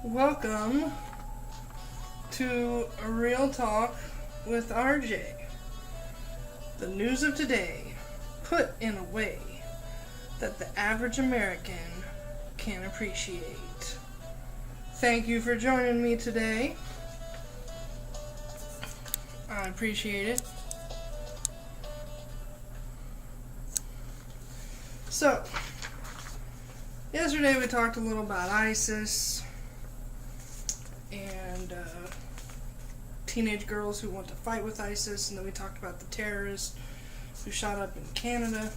Welcome to Real Talk with R.J. The news of today, put in a way that the average American can appreciate. Thank you for joining me today. I appreciate it. So, yesterday we talked a little about ISIS and teenage girls who want to fight with ISIS, and then we talked about the terrorists who shot up in Canada.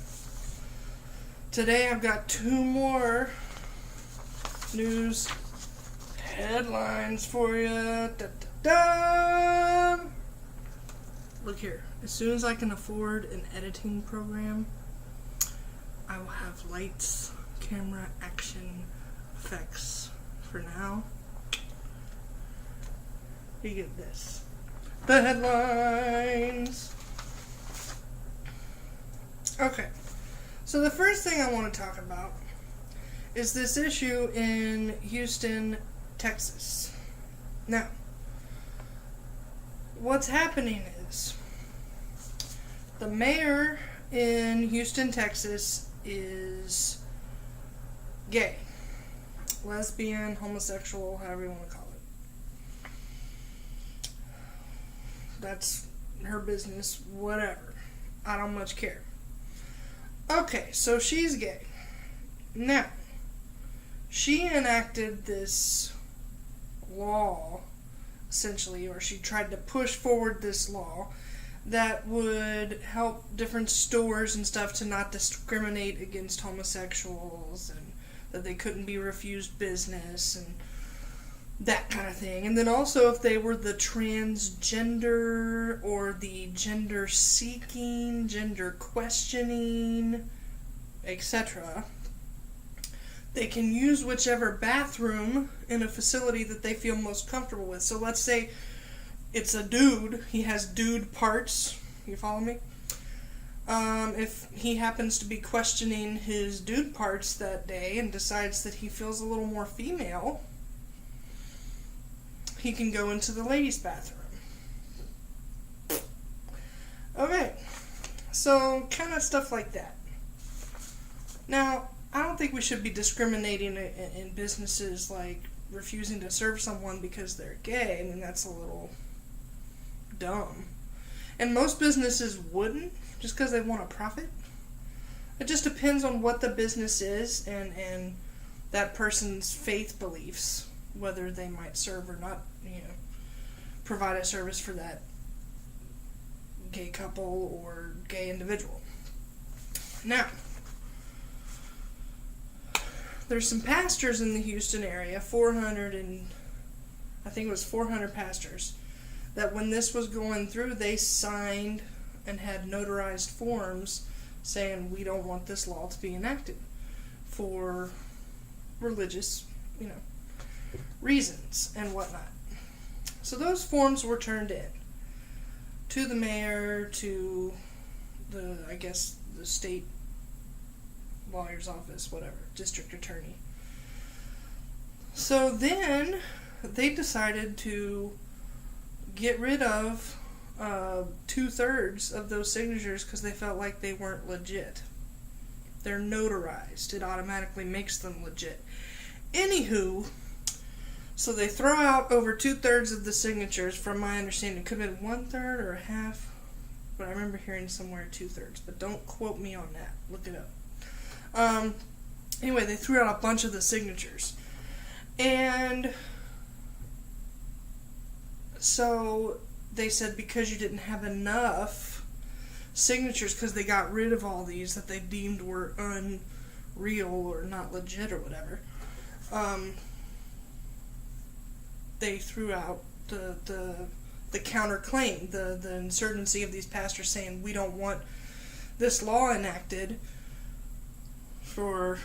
Today I've got two more news headlines for you. Da, da, da. Look here, as soon as I can afford an editing program, I will have lights, camera, action, effects. For now, you get this. The headlines. Okay, so the first thing I want to talk about is this issue in Houston, Texas. Now, what's happening is the mayor in Houston, Texas is gay, lesbian, homosexual, however you want to call it. That's her business, whatever. I don't much care. Okay, so she's gay. Now, she enacted this law, essentially, or she tried to push forward this law that would help different stores and stuff to not discriminate against homosexuals, and that they couldn't be refused business and that kind of thing. And then also if they were the transgender or the gender seeking, gender questioning, etc., they can use whichever bathroom in a facility that they feel most comfortable with. So let's say it's a dude, he has dude parts, you follow me? If he happens to be questioning his dude parts that day and decides that he feels a little more female, he can go into the ladies' bathroom. Okay, so kind of stuff like that. Now, I don't think we should be discriminating in businesses, like refusing to serve someone because they're gay. I mean, that's a little dumb. And most businesses wouldn't, just because they want a profit. It just depends on what the business is and that person's faith beliefs, whether they might serve or not, provide a service for that gay couple or gay individual. Now, there's some pastors in the Houston area, 400 pastors, that when this was going through, they signed and had notarized forms saying we don't want this law to be enacted for religious, reasons and whatnot. So those forms were turned in to the mayor, to the state lawyer's office, whatever, district attorney. So then they decided to get rid of 2/3 of those signatures because they felt like they weren't legit. They're notarized. It automatically makes them legit. Anywho, so they throw out over 2/3 of the signatures. From my understanding, it could have been 1/3 or a half, but I remember hearing somewhere 2/3. But don't quote me on that. Look it up. Anyway, they threw out a bunch of the signatures. And so they said because you didn't have enough signatures, because they got rid of all these that they deemed were unreal or not legit or whatever, they threw out the counterclaim, the insurgency of these pastors saying we don't want this law enacted for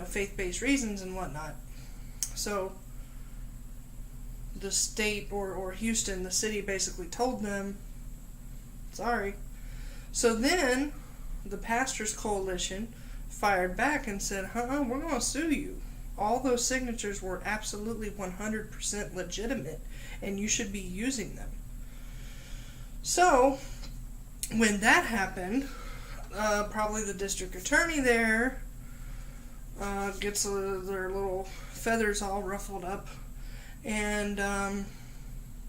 faith-based reasons and whatnot. So the state or Houston, the city, basically told them, sorry. So then the Pastors Coalition fired back and said, we're going to sue you. all those signatures were absolutely 100% legitimate, and you should be using them. So, when that happened, probably the district attorney there gets their little feathers all ruffled up, and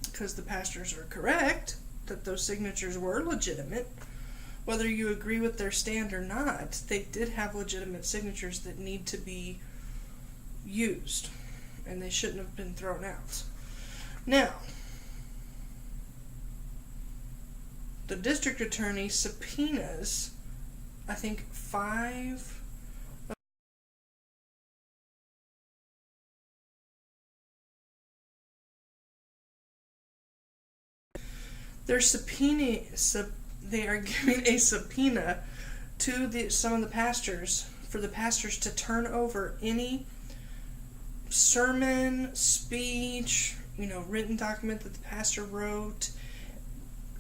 because the pastors are correct that those signatures were legitimate, whether you agree with their stand or not, they did have legitimate signatures that need to be used, and they shouldn't have been thrown out. Now, the district attorney subpoenas, I think, 5 they are giving a subpoena to some of the pastors, for the pastors to turn over any sermon, speech, written document that the pastor wrote,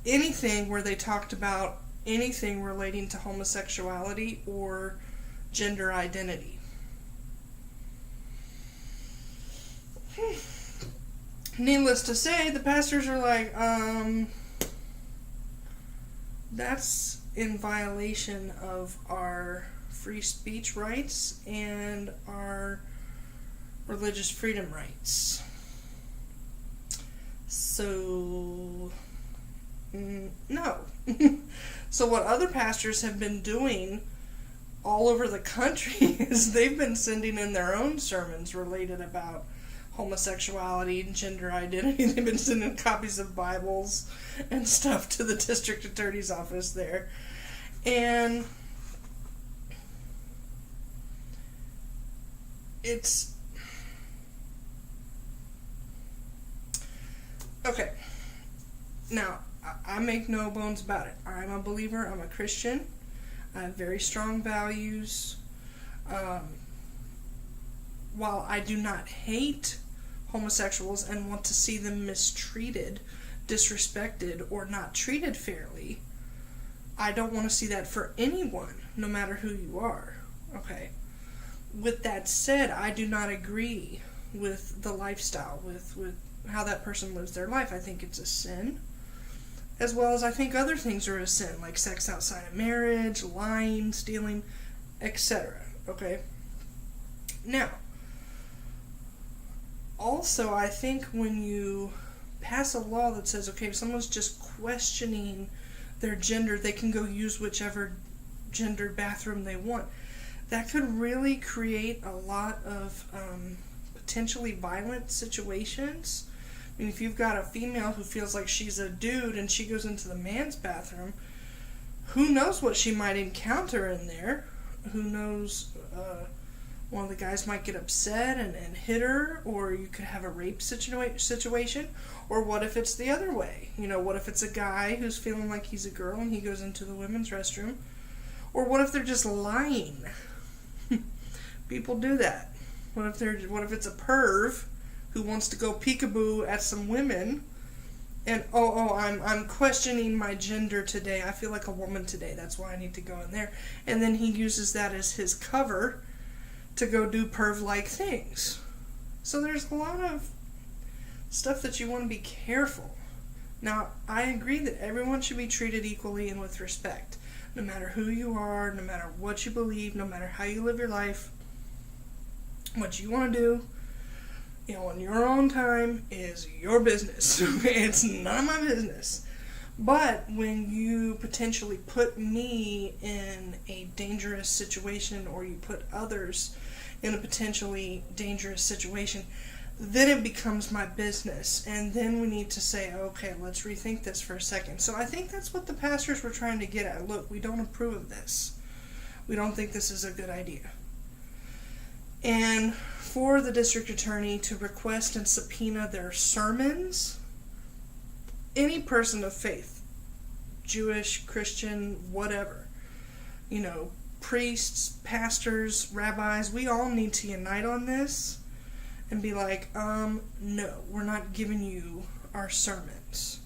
anything where they talked about anything relating to homosexuality or gender identity. Needless to say, the pastors are like, that's in violation of our free speech rights and our religious freedom rights. So, no. So what other pastors have been doing all over the country is they've been sending in their own sermons related about homosexuality and gender identity. They've been sending copies of Bibles and stuff to the district attorney's office there. And it's okay. Now, I make no bones about it. I'm a believer. I'm a Christian. I have very strong values. While I do not hate homosexuals and want to see them mistreated, disrespected, or not treated fairly, I don't want to see that for anyone, no matter who you are. Okay? With that said, I do not agree with the lifestyle, with how that person lives their life. I think it's a sin, as well as I think other things are a sin, like sex outside of marriage, lying, stealing, etc. Okay? Now, also, I think when you pass a law that says, okay, if someone's just questioning their gender, they can go use whichever gender bathroom they want, that could really create a lot of potentially violent situations. I mean, if you've got a female who feels like she's a dude and she goes into the man's bathroom, who knows what she might encounter in there? Who knows, one of the guys might get upset and hit her, or you could have a rape situation, or what if it's the other way? What if it's a guy who's feeling like he's a girl and he goes into the women's restroom? Or what if they're just lying? People do that. What if it's a perv who wants to go peekaboo at some women, and I'm questioning my gender today. I feel like a woman today. That's why I need to go in there. And then he uses that as his cover to go do perv-like things. So there's a lot of stuff that you want to be careful. Now, I agree that everyone should be treated equally and with respect, no matter who you are, no matter what you believe, no matter how you live your life. What you want to do, on your own time is your business. It's none of my business. But when you potentially put me in a dangerous situation, or you put others in a potentially dangerous situation, then it becomes my business. And then we need to say, okay, let's rethink this for a second. So I think that's what the pastors were trying to get at. Look, we don't approve of this. We don't think this is a good idea. And for the district attorney to request and subpoena their sermons, any person of faith, Jewish, Christian, whatever, priests, pastors, rabbis, we all need to unite on this and be like, no, we're not giving you our sermons.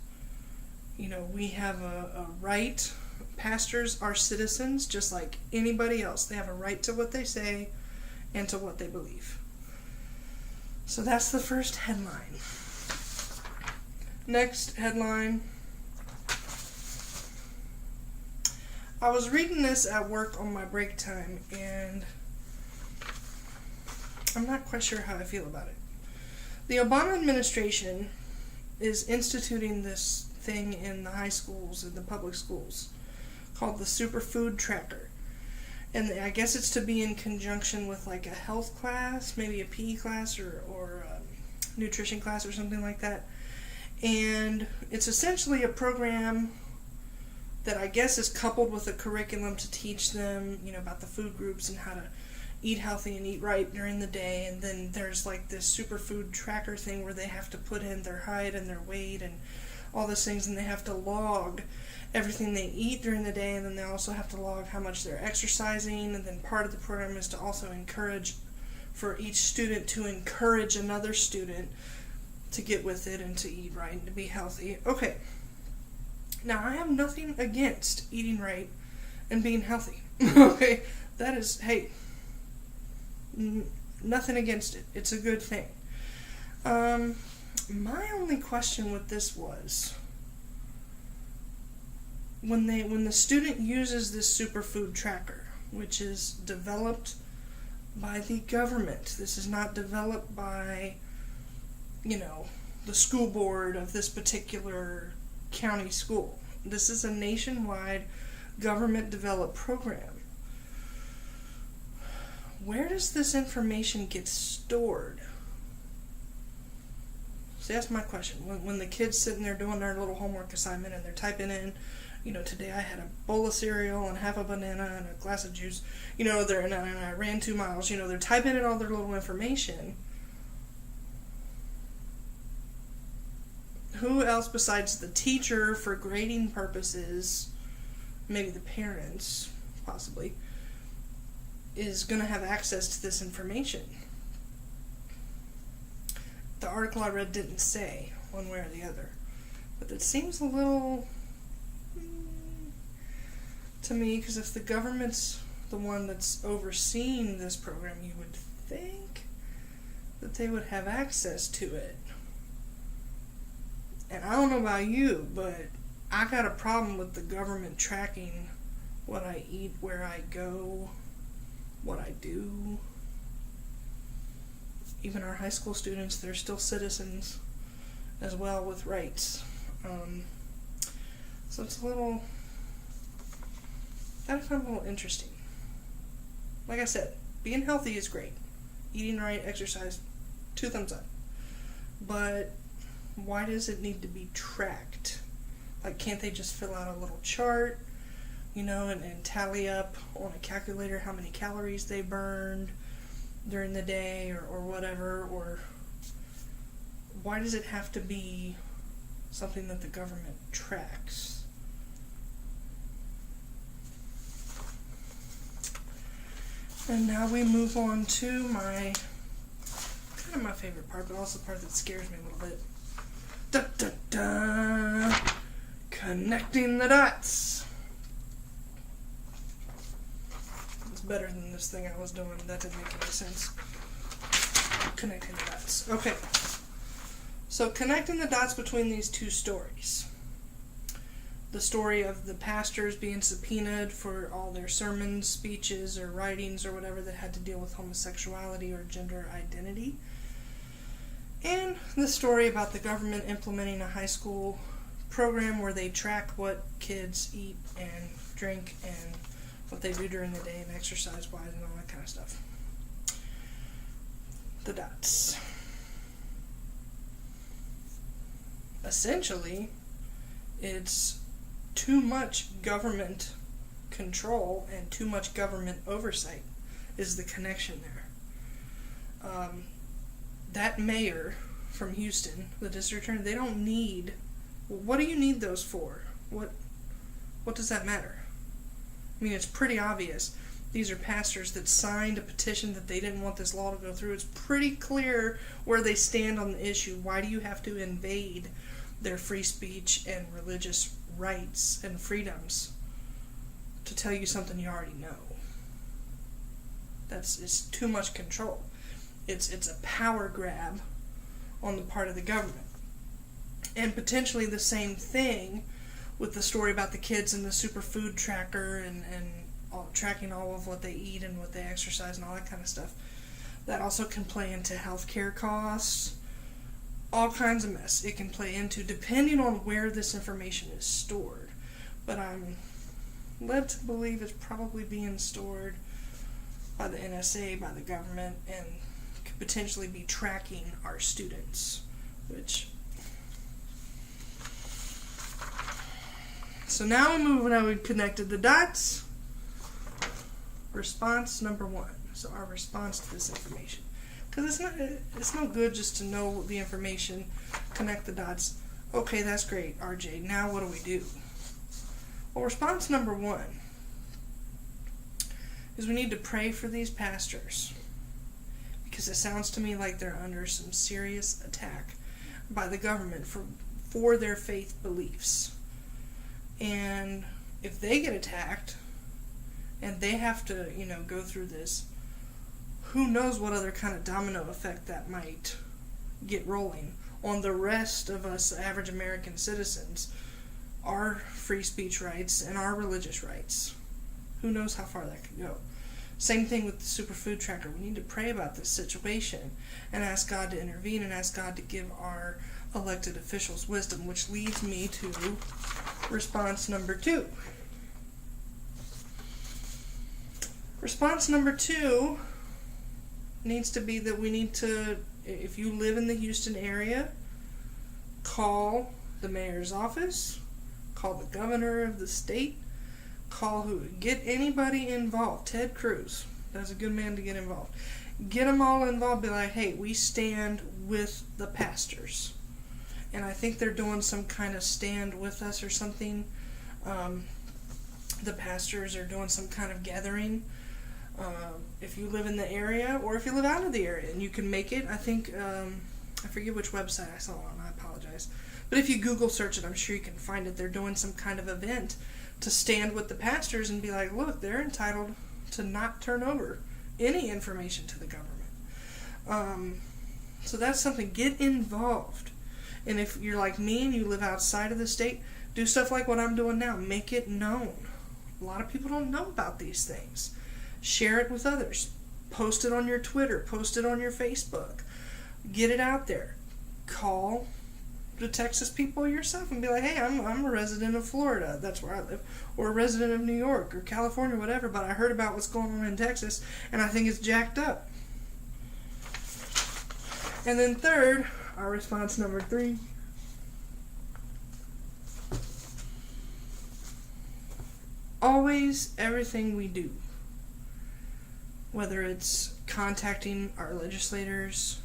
We have a right. Pastors are citizens just like anybody else. They have a right to what they say and to what they believe. So that's the first headline. Next headline. I was reading this at work on my break time, and I'm not quite sure how I feel about it. The Obama administration is instituting this thing in the high schools and the public schools called the Superfood Tracker. And I guess it's to be in conjunction with like a health class, maybe a PE class or a nutrition class or something like that. And it's essentially a program that I guess is coupled with a curriculum to teach them, about the food groups and how to eat healthy and eat right during the day. And then there's like this Superfood Tracker thing where they have to put in their height and their weight and all those things, and they have to log everything they eat during the day, and then they also have to log how much they're exercising. And then part of the program is to also encourage for each student to encourage another student to get with it and to eat right and to be healthy. Okay, now I have nothing against eating right and being healthy. Okay, that is, hey, nothing against it. It's a good thing. My only question with this was, when the student uses this Superfood Tracker, which is developed by the government, this is not developed by, the school board of this particular county school. This is a nationwide government-developed program. Where does this information get stored? See, that's my question. When the kid's sitting there doing their little homework assignment and they're typing in, today I had a bowl of cereal and half a banana and a glass of juice, and I ran 2 miles, they're typing in all their little information. Who else besides the teacher for grading purposes, maybe the parents, possibly, is going to have access to this information? The article I read didn't say one way or the other, but it seems a little to me, because if the government's the one that's overseeing this program, you would think that they would have access to it. And I don't know about you, but I got a problem with the government tracking what I eat, where I go, what I do. Even our high school students, they're still citizens as well with rights. So it's I find it a little interesting. Like I said, being healthy is great. Eating right, exercise, 2 thumbs up. But why does it need to be tracked? Like, can't they just fill out a little chart, and tally up on a calculator how many calories they burned during the day or whatever? Or why does it have to be something that the government tracks? And now we move on to my favorite part, but also the part that scares me a little bit. Da, da, da. Connecting the dots. It's better than this thing I was doing. That didn't make any sense. Connecting the dots. Okay. So connecting the dots between these 2 stories. The story of the pastors being subpoenaed for all their sermons, speeches, or writings, or whatever that had to deal with homosexuality or gender identity. And the story about the government implementing a high school program where they track what kids eat and drink and what they do during the day and exercise-wise and all that kind of stuff. The dots. Essentially, it's too much government control and too much government oversight is the connection there. That mayor from Houston, the district attorney, they don't need... What do you need those for? What does that matter? I mean, it's pretty obvious. These are pastors that signed a petition that they didn't want this law to go through. It's pretty clear where they stand on the issue. Why do you have to invade their free speech and religious rights and freedoms to tell you something you already know? It's too much control. It's a power grab on the part of the government. And potentially the same thing with the story about the kids and the Superfood Tracker and tracking all of what they eat and what they exercise and all that kind of stuff. That also can play into healthcare costs, all kinds of mess it can play into depending on where this information is stored. But I'm led to believe it's probably being stored by the NSA, by the government, and could potentially be tracking our students, which... So now we're moving on. We connected the dots. Response number 1. So our response to this information. Because it's no good just to know the information, connect the dots. Okay, that's great, RJ. Now what do we do? Well, response number 1 is we need to pray for these pastors. Because it sounds to me like they're under some serious attack by the government for their faith beliefs. And if they get attacked and they have to, go through this, who knows what other kind of domino effect that might get rolling on the rest of us average American citizens, our free speech rights and our religious rights. Who knows how far that could go. Same thing with the Superfood Tracker. We need to pray about this situation and ask God to intervene and ask God to give our elected officials wisdom, which leads me to response number 2. Response number 2 needs to be that we need to, if you live in the Houston area, call the mayor's office, call the governor of the state, get anybody involved. Ted Cruz, that's a good man to get involved. Get them all involved. Be like, hey, we stand with the pastors. And I think they're doing some kind of stand with us or something. The pastors are doing some kind of gathering. If you live in the area or if you live out of the area and you can make it, I think, I forget which website I saw it on, I apologize. But if you Google search it, I'm sure you can find it. They're doing some kind of event to stand with the pastors and be like, look, they're entitled to not turn over any information to the government. So that's something. Get involved. And if you're like me and you live outside of the state, do stuff like what I'm doing now. Make it known. A lot of people don't know about these things. Share it with others. Post it on your Twitter. Post it on your Facebook. Get it out there. Call the Texas people yourself and be like, hey, I'm a resident of Florida. That's where I live. Or a resident of New York or California, whatever. But I heard about what's going on in Texas, and I think it's jacked up. And then third, our response number 3. Always, everything we do, whether it's contacting our legislators,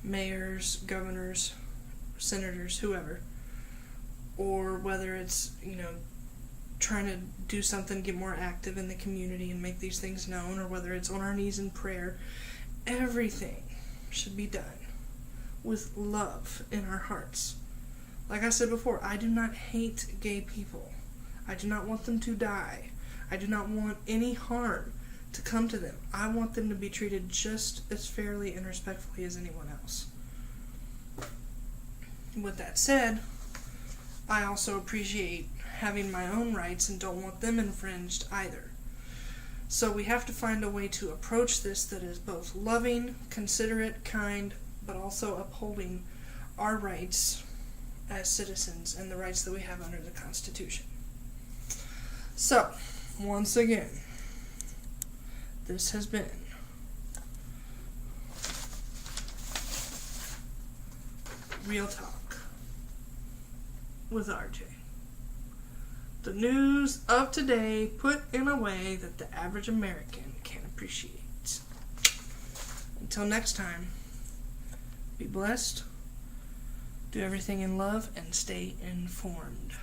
mayors, governors, senators, whoever, or whether it's, trying to do something, get more active in the community and make these things known, or whether it's on our knees in prayer, everything should be done with love in our hearts. Like I said before, I do not hate gay people. I do not want them to die. I do not want any harm to come to them. I want them to be treated just as fairly and respectfully as anyone else. With that said, I also appreciate having my own rights and don't want them infringed either. So we have to find a way to approach this that is both loving, considerate, kind, but also upholding our rights as citizens and the rights that we have under the Constitution. So, once again, this has been Real Talk with R.J. The news of today put in a way that the average American can appreciate. Until next time, be blessed, do everything in love, and stay informed.